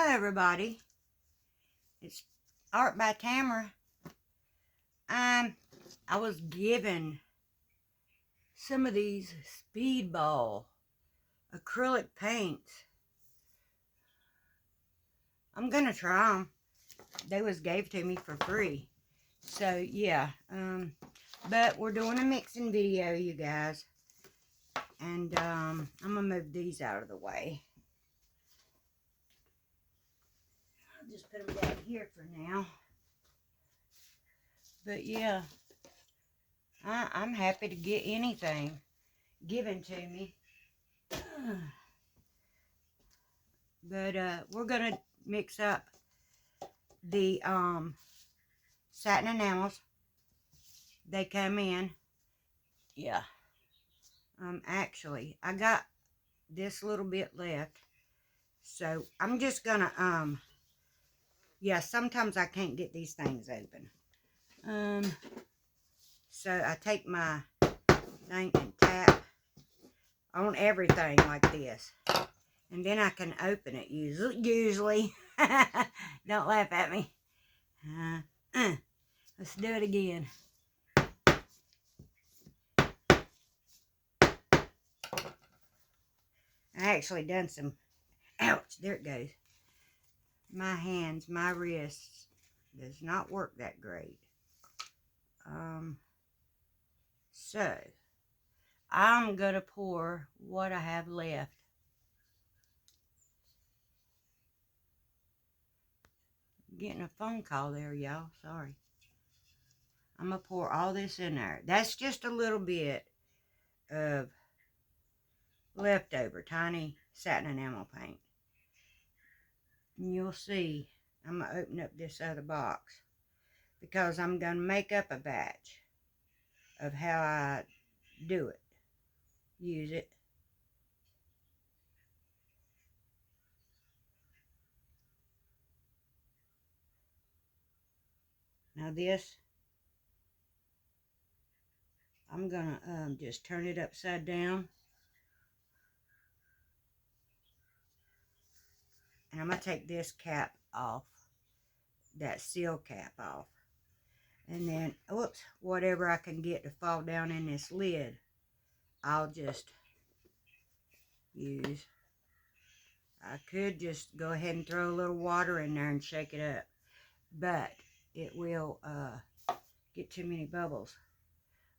everybody. It's Art by Tamara. I was given some of these speedball acrylic paints. I'm gonna try them. They was gave to me for free. So yeah, but we're doing a mixing video, you guys. And I'm gonna move these out of the way. I'll just put them down here for now. But yeah, I'm happy to get anything given to me. But we're gonna mix up the satin enamels. They come in. Yeah. Actually, I got this little bit left. So I'm just gonna yeah, sometimes I can't get these things open. So I take my thing and tap on everything like this. And then I can open it usually. Don't laugh at me. Let's do it again. I actually done some, ouch, there it goes. My hands, my wrists does not work that great. So I'm gonna pour what I have left. Getting a phone call there, y'all. Sorry. I'm gonna pour all this in there. That's just a little bit of leftover tiny satin enamel paint. And you'll see, I'm gonna open up this other box because I'm gonna make up a batch of how I do it. Use it. Now this, I'm gonna just turn it upside down. And I'm gonna take this cap off, that seal cap off. And then, whoops, whatever I can get to fall down in this lid, I'll just use. I could just go ahead and throw a little water in there and shake it up, but it will get too many bubbles.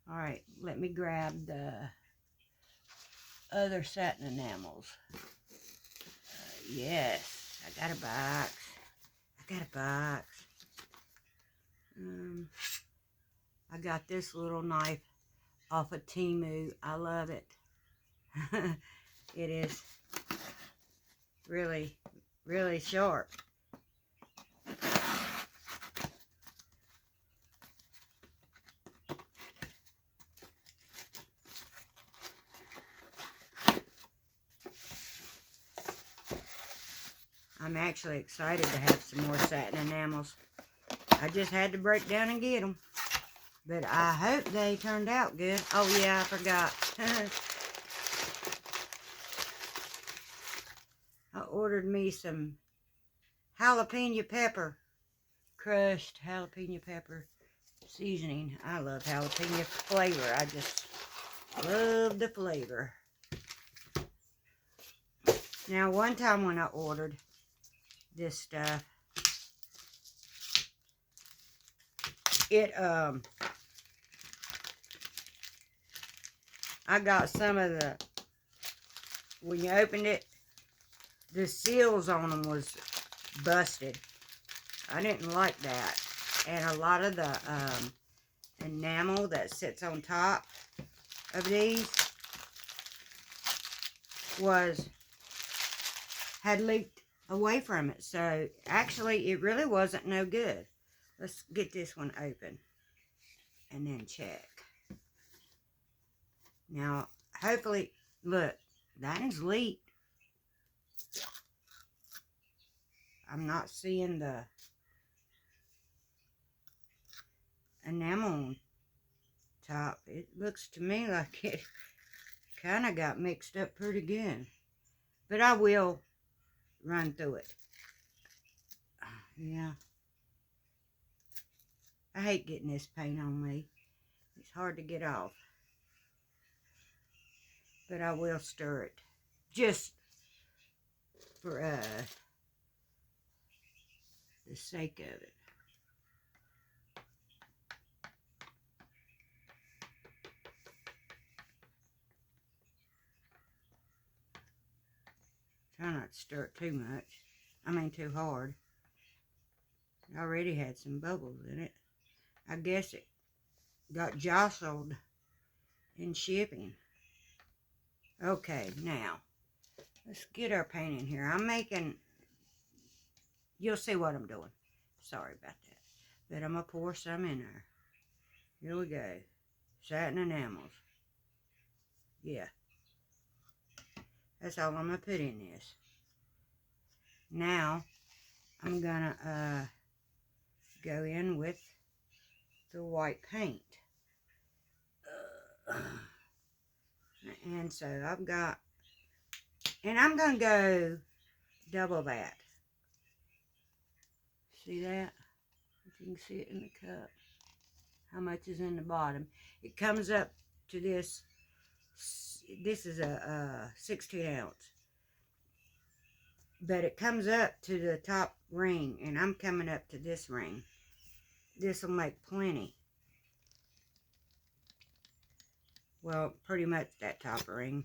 All right, let me grab the other satin enamels. Yes, I got a box. I got this little knife off of Temu. I love it. It is really, really sharp. I'm actually excited to have some more satin enamels. I just had to break down and get them. But I hope they turned out good. Oh yeah, I forgot. I ordered me some jalapeno pepper. Crushed jalapeno pepper seasoning. I love jalapeno flavor. I just love the flavor. Now one time when I ordered this stuff, it I got some of the, when you opened it, the seals on them was busted. I didn't like that. And a lot of the enamel that sits on top of these had leaked away from it. So actually it really wasn't no good. Let's get this one open and then check. Now hopefully, look, that is leaked. I'm not seeing the enamel on top. It looks to me like it kind of got mixed up pretty good. But I will run through it. Yeah. I hate getting this paint on me. It's hard to get off. But I will stir it. Just for the sake of it. Try not to stir it too much. I mean too hard. It already had some bubbles in it. I guess it got jostled in shipping. Okay, now let's get our paint in here. I'm making, you'll see what I'm doing. Sorry about that. But I'm going to pour some in there. Here we go. Satin enamels. Yeah. That's all I'm going to put in this. Now, I'm going to go in with the white paint. And so I've got, and I'm going to go double that. See that? If you can see it in the cup. How much is in the bottom. It comes up to this. This is a 16 ounce. But it comes up to the top ring. And I'm coming up to this ring. This will make plenty. Well, pretty much that top ring.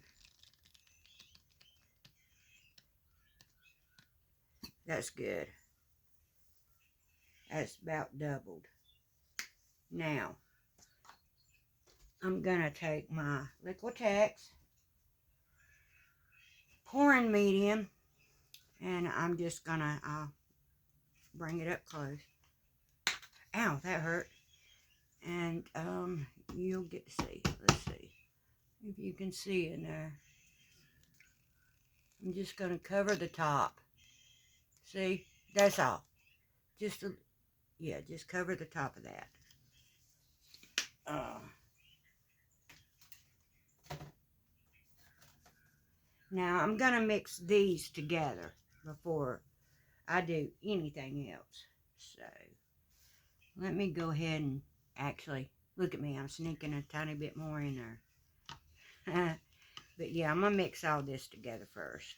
That's good. That's about doubled. Now, I'm going to take my Liquitex pouring medium, and I'm just going to bring it up close. Ow, that hurt. And you'll get to see. Let's see if you can see in there. I'm just going to cover the top. See? That's all. Yeah, just cover the top of that. Now, I'm going to mix these together before I do anything else. So, let me go ahead and actually, look at me, I'm sneaking a tiny bit more in there. But yeah, I'm going to mix all this together first.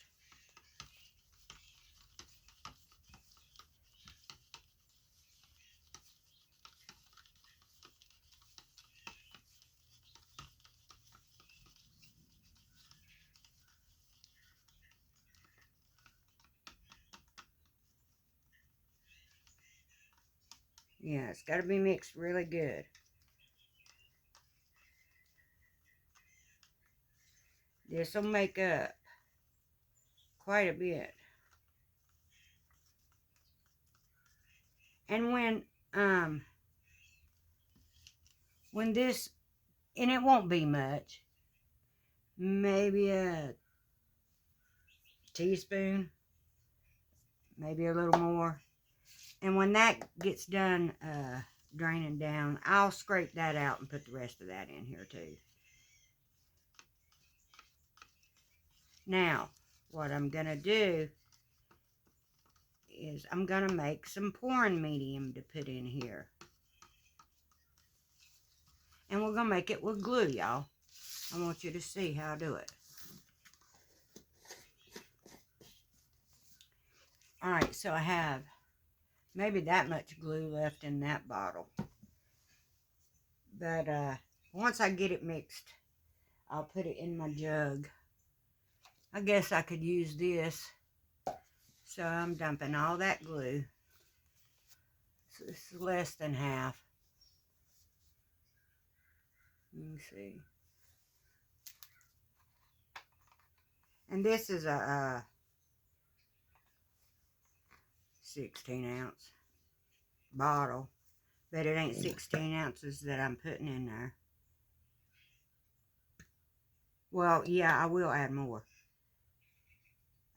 Yeah, it's got to be mixed really good. This will make up quite a bit. And when this, and it won't be much, maybe a teaspoon, maybe a little more. And when that gets done draining down, I'll scrape that out and put the rest of that in here too. Now, what I'm going to do is I'm going to make some pouring medium to put in here. And we're going to make it with glue, y'all. I want you to see how I do it. Alright, so I have maybe that much glue left in that bottle. But once I get it mixed, I'll put it in my jug. I guess I could use this. So I'm dumping all that glue. So this is less than half. Let me see. And this is a 16 ounce bottle. But it ain't 16 ounces that I'm putting in there. Well, yeah, I will add more.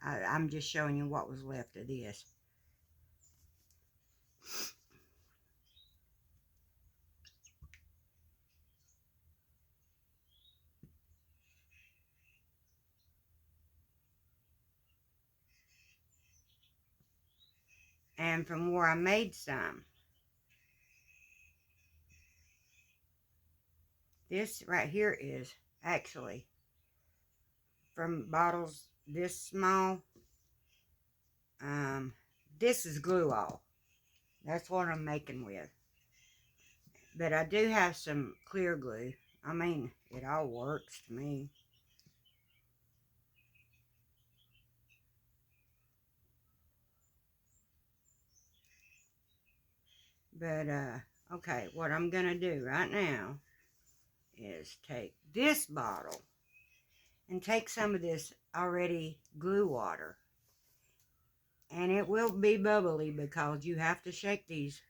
I'm just showing you what was left of this. and from where I made some. This right here is actually from bottles this small. This is glue all. That's what I'm making with. But I do have some clear glue. I mean, it all works to me. But, okay, what I'm going to do right now is take this bottle and take some of this already glue water. And it will be bubbly because you have to shake these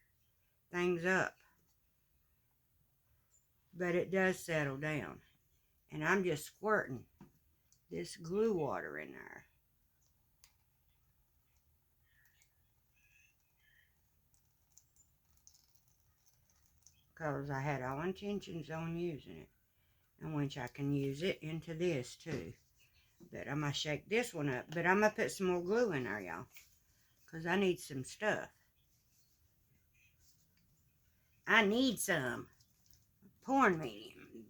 things up. But it does settle down. And I'm just squirting this glue water in there. Because I had all intentions on using it. And which I can use it into this too. But I'm going to shake this one up. But I'm going to put some more glue in there, y'all. Because I need some stuff. I need some. Pouring medium.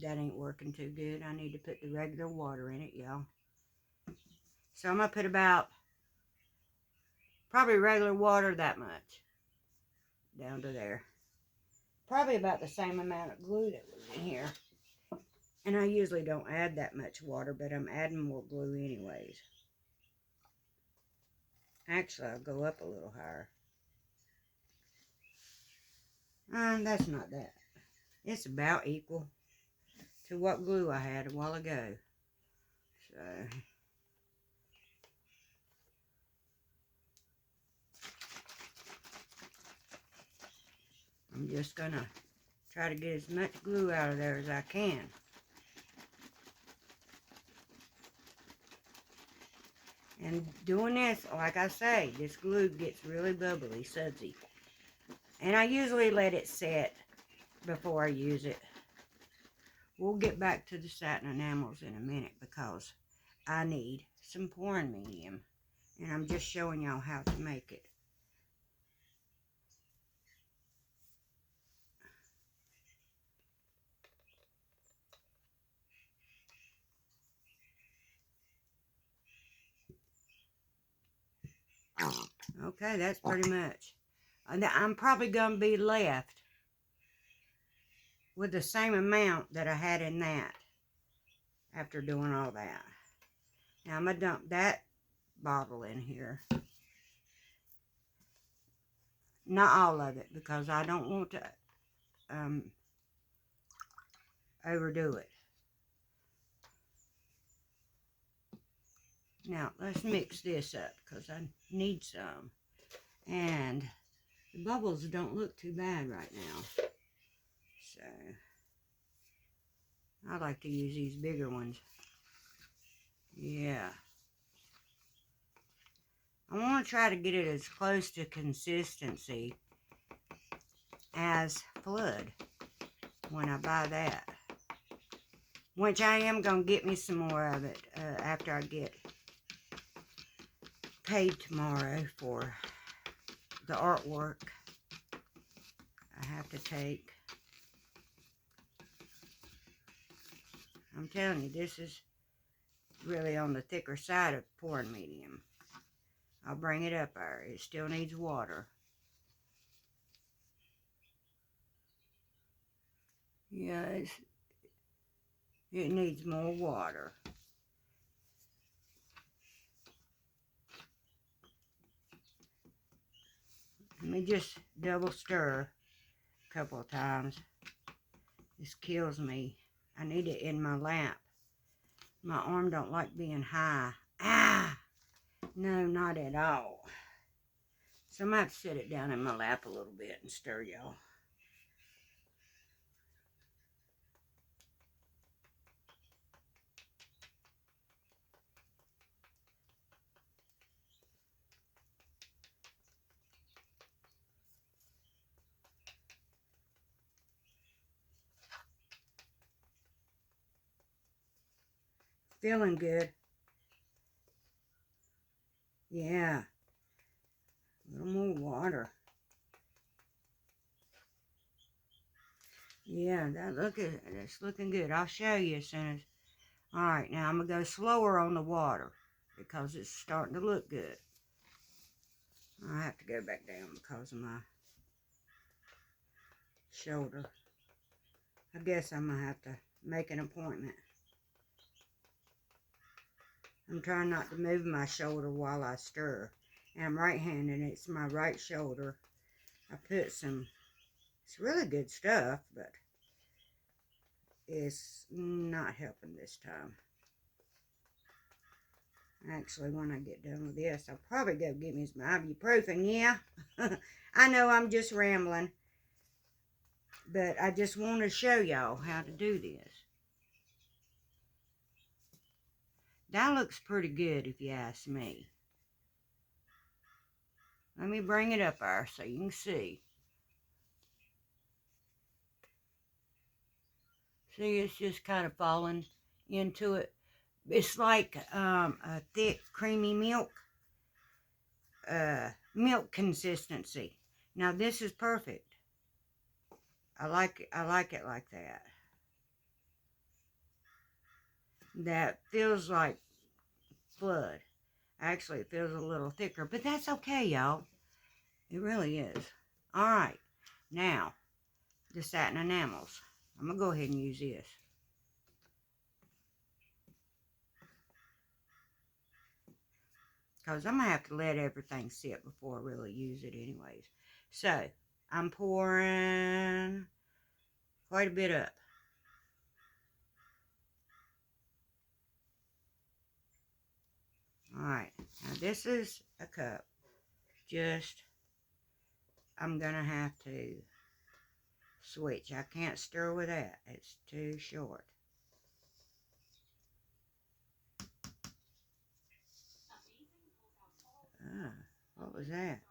That ain't working too good. I need to put the regular water in it, y'all. So I'm going to put about, probably regular water that much. Down to there. Probably about the same amount of glue that was in here. And I usually don't add that much water, but I'm adding more glue anyways. Actually, I'll go up a little higher. That's not that. It's about equal to what glue I had a while ago. So, I'm just going to try to get as much glue out of there as I can. And doing this, like I say, this glue gets really bubbly, sudsy. And I usually let it set before I use it. We'll get back to the satin enamels in a minute because I need some pouring medium. And I'm just showing y'all how to make it. Okay, that's pretty much. I'm probably going to be left with the same amount that I had in that after doing all that. Now I'm going to dump that bottle in here. Not all of it because I don't want to overdo it. Now let's mix this up because I need some. And the bubbles don't look too bad right now. So I like to use these bigger ones. Yeah. I want to try to get it as close to consistency as Flood when I buy that. Which I am going to get me some more of it after I get paid tomorrow for the artwork I have to take. I'm telling you, this is really on the thicker side of pouring medium. I'll bring it up there. It still needs water. Yeah, it needs more water. Let me just double stir a couple of times. This kills me. I need it in my lap. My arm don't like being high. Ah! No, not at all. So I might sit it down in my lap a little bit and stir, y'all. Feeling good. Yeah. A little more water. Yeah, that's looking good. I'll show you as soon as. Alright, now I'm going to go slower on the water because it's starting to look good. I have to go back down because of my shoulder. I guess I'm going to have to make an appointment. I'm trying not to move my shoulder while I stir. And I'm right-handed, and it's my right shoulder. I put some, it's really good stuff, but it's not helping this time. Actually, when I get done with this, I'll probably go get me some ibuprofen, yeah. I know I'm just rambling, but I just want to show y'all how to do this. That looks pretty good if you ask me. Let me bring it up there so you can see. See, it's just kind of falling into it. It's like a thick, creamy milk. Milk consistency. Now, this is perfect. I like it like that. That feels like blood. Actually, it feels a little thicker, but that's okay, y'all. It really is. All right. Now, the satin enamels. I'm going to go ahead and use this. Because I'm going to have to let everything sit before I really use it anyways. So, I'm pouring quite a bit up. Alright, now this is a cup. Just, I'm going to have to switch. I can't stir with that. It's too short. What was that?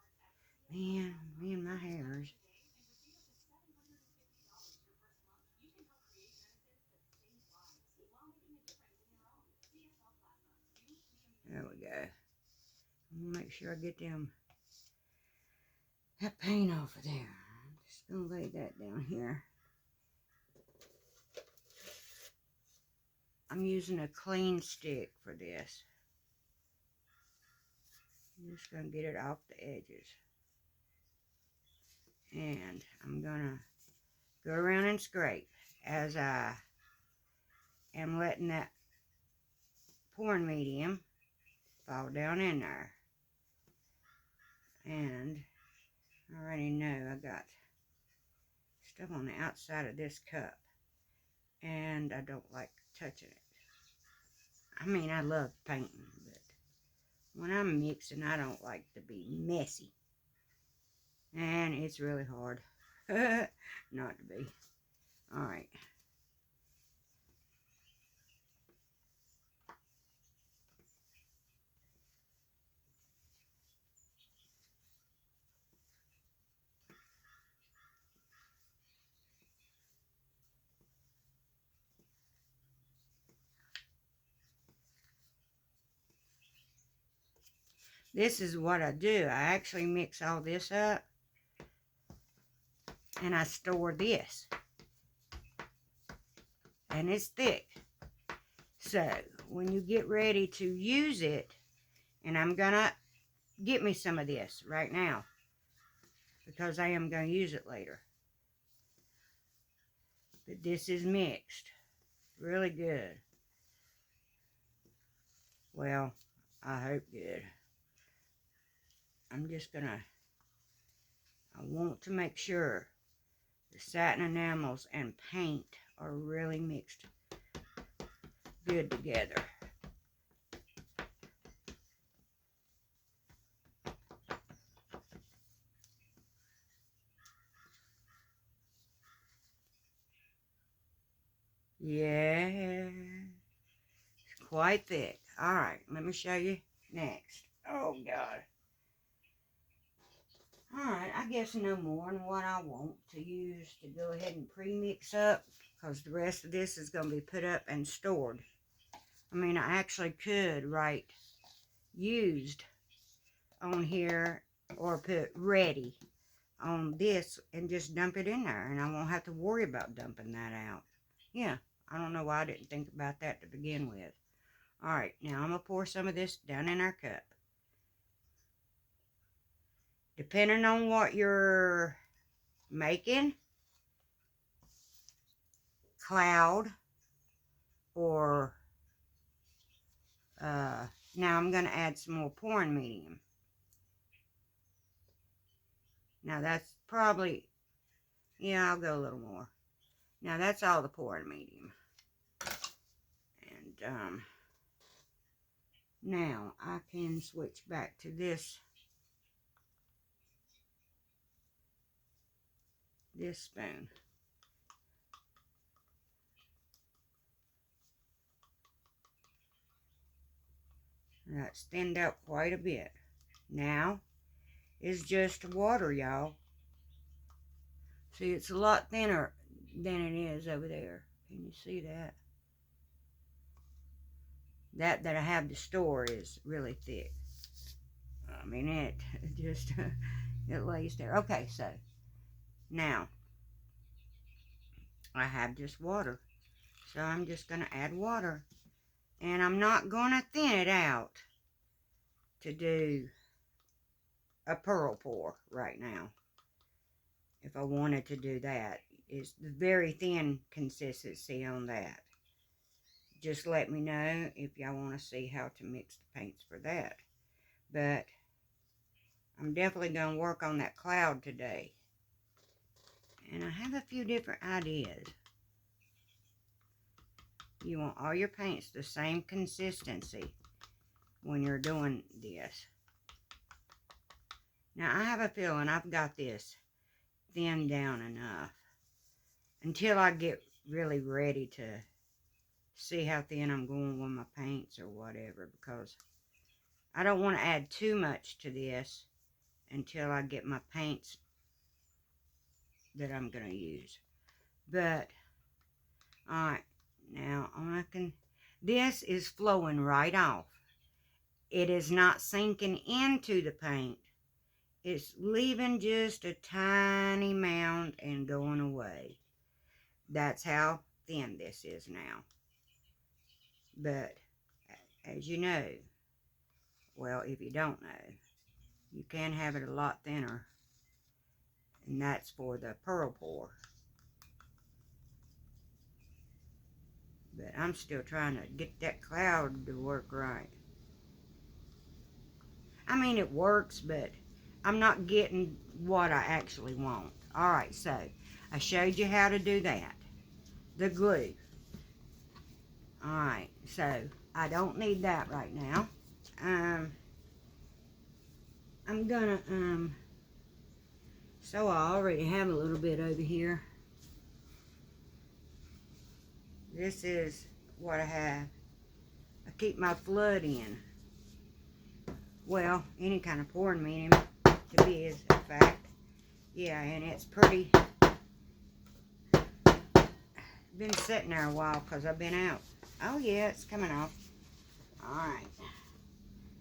Man, me and my hairs. There we go. Make sure I get that paint off of there. I'm just going to lay that down here. I'm using a clean stick for this. I'm just going to get it off the edges. And I'm going to go around and scrape as I am letting that pouring medium fall down in there. And I already know I got stuff on the outside of this cup. And I don't like touching it. I mean, I love painting, but when I'm mixing, I don't like to be messy. And it's really hard not to be. Alright. This is what I do. I actually mix all this up. And I store this. And it's thick. So, when you get ready to use it, and I'm going to get me some of this right now, because I am going to use it later. But this is mixed. Really good. Well, I hope good. I'm just going to, I want to make sure the satin enamels and paint are really mixed good together. Yeah, it's quite thick. Alright, let me show you next. Oh, God. Alright, I guess no more than what I want to use to go ahead and pre-mix up, because the rest of this is going to be put up and stored. I mean, I actually could write used on here, or put ready on this and just dump it in there, and I won't have to worry about dumping that out. Yeah, I don't know why I didn't think about that to begin with. Alright, now I'm going to pour some of this down in our cup. Depending on what you're making, cloud, or now I'm going to add some more pouring medium. Now that's probably, yeah, I'll go a little more. Now that's all the pouring medium. And now I can switch back to this spoon. That's thinned out quite a bit. Now is just water, y'all. See, it's a lot thinner than it is over there. Can you see that? That I have to store is really thick. I mean, it just, it lays there. Okay, so now I have just water. So I'm just going to add water. And I'm not going to thin it out to do a pearl pour right now. If I wanted to do that, it's very thin consistency on that. Just let me know if y'all want to see how to mix the paints for that. But I'm definitely going to work on that cloud today. And I have a few different ideas. You want all your paints the same consistency when you're doing this. Now I have a feeling I've got this thinned down enough until I get really ready to see how thin I'm going with my paints or whatever, because I don't want to add too much to this until I get my paints that I'm going to use. But alright, now this is flowing right off. It is not sinking into the paint. It's leaving just a tiny mound and going away. That's how thin this is now. But as you know, well, if you don't know, you can have it a lot thinner. And that's for the pearl pour. But I'm still trying to get that cloud to work right. I mean, it works, but I'm not getting what I actually want. Alright, so I showed you how to do that. The glue. Alright, so I don't need that right now. I'm gonna, so I already have a little bit over here. This is what I have. I keep my flood in. Well, any kind of pouring medium to be, is a fact. Yeah, and it's pretty. Been sitting there a while because I've been out. Oh yeah, it's coming off. Alright.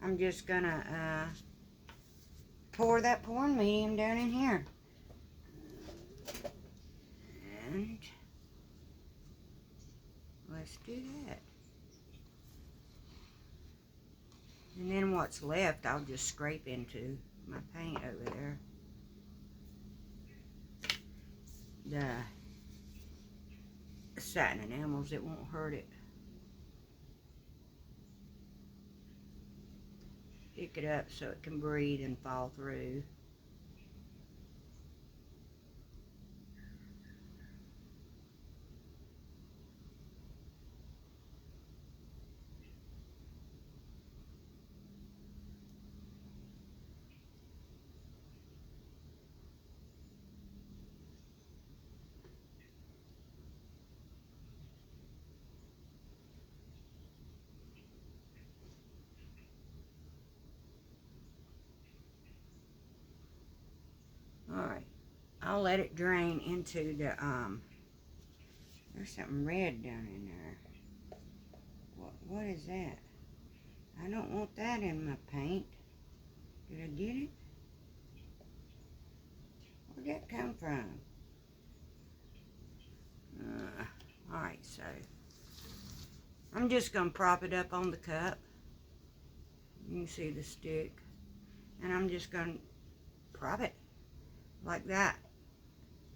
I'm just gonna pour that pouring medium down in here. And let's do that. And then what's left, I'll just scrape into my paint over there. The satin enamels, it won't hurt it. Pick it up so it can breathe and fall through. Alright, I'll let it drain into the, there's something red down in there. What is that? I don't want that in my paint. Did I get it? come from? Alright, so I'm just going to prop it up on the cup. You can see the stick. And I'm just going to prop it like that.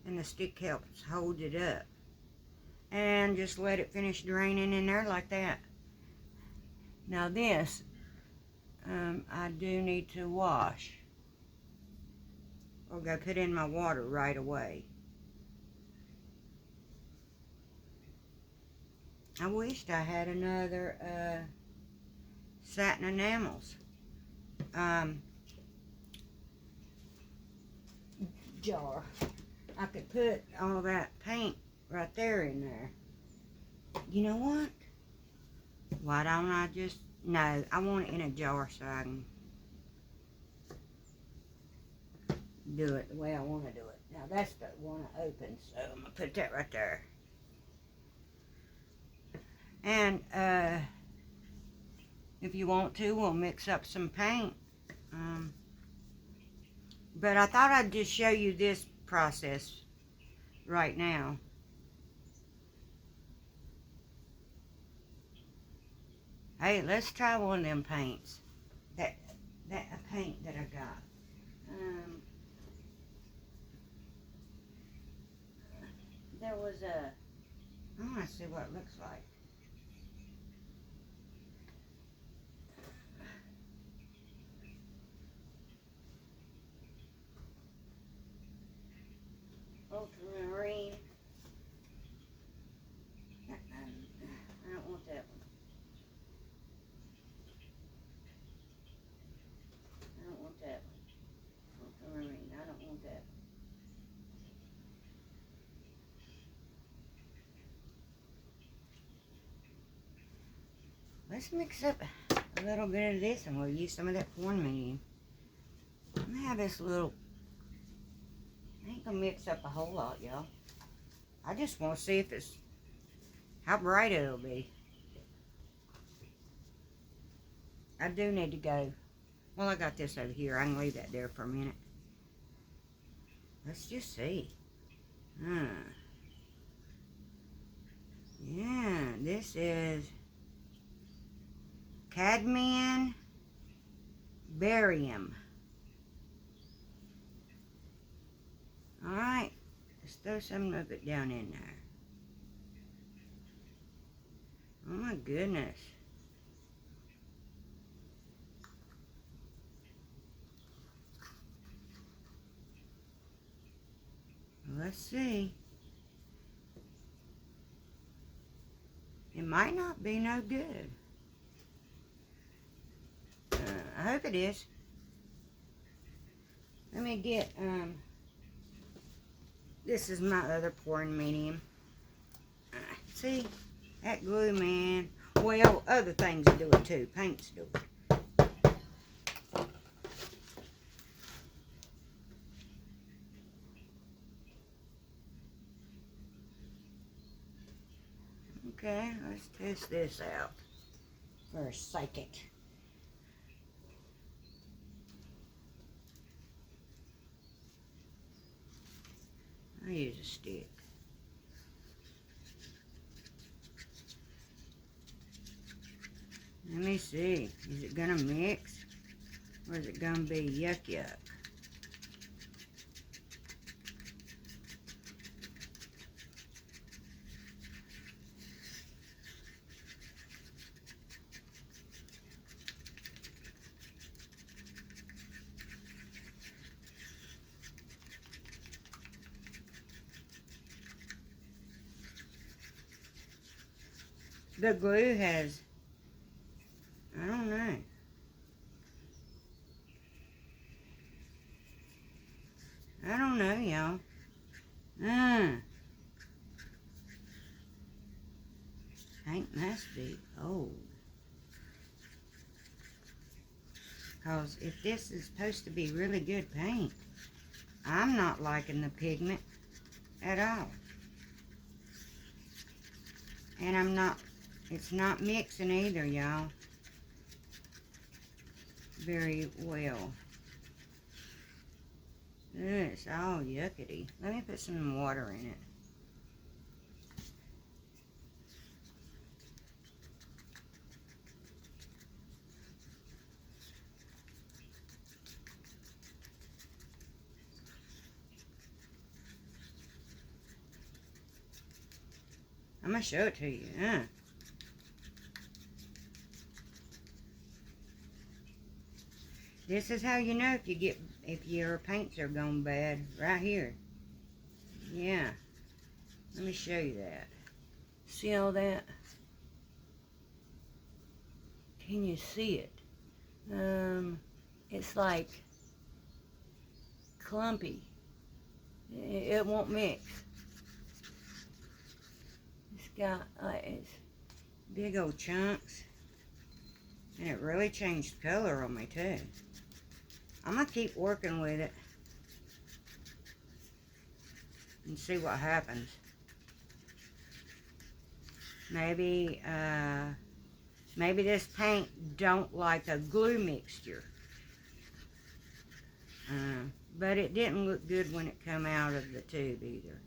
And the stick helps hold it up. And just let it finish draining in there like that. Now this, I do need to wash. Or go put in my water right away. I wished I had another satin enamels jar. I could put all that paint right there in there. You know what? Why don't I just... No, I want it in a jar so I can do it the way I want to do it. Now that's the one I opened, so I'm going to put that right there. And if you want to, we'll mix up some paint. But I thought I'd just show you this process right now. Hey, let's try one of them paints. That paint that I got. There was I want to see what it looks like. Ultramarine. I don't want that one. I don't want that one. Ultramarine. I don't want that. Let's mix up a little bit of this and we'll use some of that corn medium. I'm going to have this little... I ain't going to mix up a whole lot, y'all. I just want to see if it's... how bright it'll be. I do need to go... Well, I got this over here. I can leave that there for a minute. Let's just see. Yeah, this is... cadmium barium. Alright, let's throw some of it down in there. Oh my goodness. Let's see. It might not be no good. I hope it is. Let me get, this is my other pouring medium. See, that glue, man. Well, other things do it too. Paints do it. Okay, let's test this out for a second. I'll use a stick. Let me see. Is it gonna mix? Or is it gonna be yuck yuck? The glue has, I don't know. I don't know, y'all. Paint must be old. Because if this is supposed to be really good paint, I'm not liking the pigment at all. And I'm not, it's not mixing either, y'all, very well. It's all yuckety. Let me put some water in it. I'm going to show it to you. This is how you know if your paints are gone bad. Right here. Yeah. Let me show you that. See all that? Can you see it? It's like clumpy. It won't mix. It's got it's big old chunks. And it really changed color on me too. I'm going to keep working with it and see what happens. Maybe this paint don't like a glue mixture. But it didn't look good when it come out of the tube either.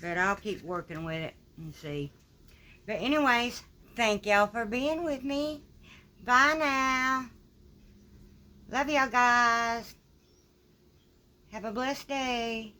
But I'll keep working with it and see. But anyways, thank y'all for being with me. Bye now. Love y'all guys. Have a blessed day.